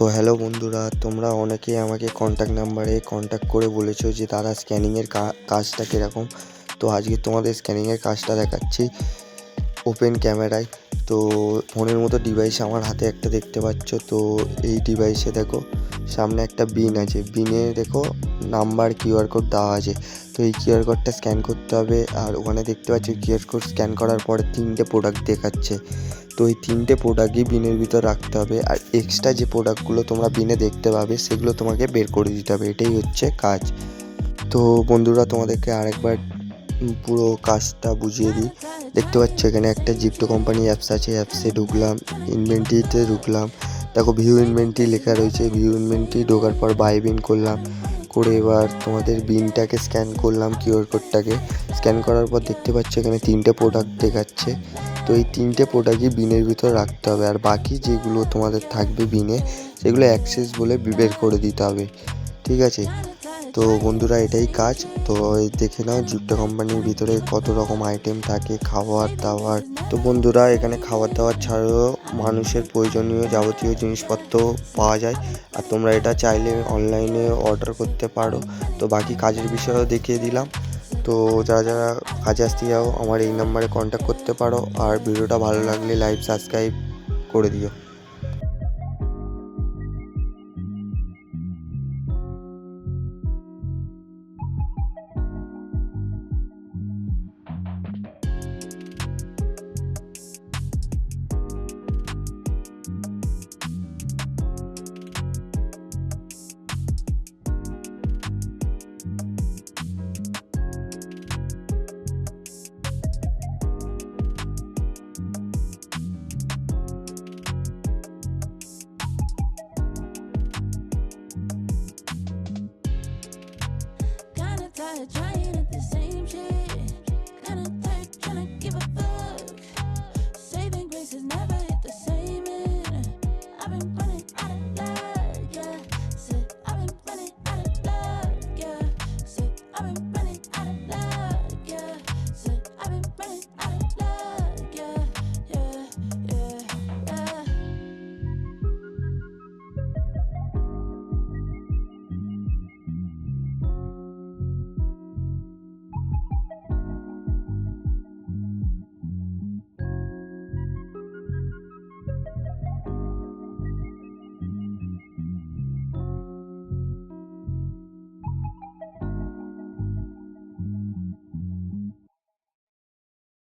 তো হ্যালো বন্ধুরা, তোমরা অনেকেই আমাকে কন্ট্যাক্ট নাম্বারে কন্ট্যাক্ট করে বলেছো যে দাদা স্ক্যানিংয়ের কাজটা কীরকম। তো আজকে তোমাদের স্ক্যানিংয়ের কাজটা দেখাচ্ছি ওপেন ক্যামেরায়। তো ফোনের মতো ডিভাইস আমার হাতে একটা দেখতে পাচ্ছ। তো এই ডিভাইসে দেখো সামনে একটা বিন আছে, বিনে দেখো নাম্বার কিউআর কোড দেওয়া আছে। তো এই কিউআর কোডটা স্ক্যান করতে হবে। আর ওখানে দেখতে পাচ্ছ কিউআর কোড স্ক্যান করার পরে 3টে প্রোডাক্ট দেখাচ্ছে। তো এই 3টে প্রোডাক্টই বিনের ভিতর রাখতে হবে। আর এক্সট্রা যে প্রোডাক্টগুলো তোমরা বিনে দেখতে পাবে সেগুলো তোমাকে বের করে দিতে হবে। এটাই হচ্ছে কাজ। তো বন্ধুরা, তোমাদেরকে আরেকবার পুরো কাজটা বুঝিয়ে দিই। দেখতে পাচ্ছ এখানে একটা জিপ্টো কোম্পানি অ্যাপস আছে, অ্যাপসে ঢুকলাম, ইনভেন্টরিতে ঢুকলাম। দেখো ভিউ ইনভেন্টরি লেখা রয়েছে, ভিউ ইনভেন্টরি ঢোকার পর বাই বিন করলাম, করে এবার তোমাদের বিনটাকে স্ক্যান করলাম, কিউআর কোডটাকে স্ক্যান করার পর দেখতে পাচ্ছ এখানে 3টে প্রোডাক্ট দেখাচ্ছে। তো এই 3টে প্রোডাক্টই বিনের ভিতর রাখতে হবে। আর বাকি যেগুলো তোমাদের থাকবে বিনে সেগুলো অ্যাক্সেস বলে বের করে দিতে হবে, ঠিক আছে? তো বন্ধুরা, এটাই কাজ। তো দেখে নাও জিপ্টো কোম্পানির ভিতরে কত রকম আইটেম থাকে, খাবার দাবার। তো বন্ধুরা, এখানে খাবার দাবার ছাড়াও মানুষের প্রয়োজনীয় যাবতীয় জিনিসপত্র পাওয়া যায়। আর তোমরা এটা চাইলে অনলাইনে অর্ডার করতে পারো। তো বাকি কাজের বিষয়েও দেখিয়ে দিলাম। তো যারা যারা কাজে আসতে যাও আমার এই নাম্বারে কন্ট্যাক্ট করতে পারো। আর ভিডিওটা ভালো লাগলে লাইক সাবস্ক্রাইব করে দিও। Trying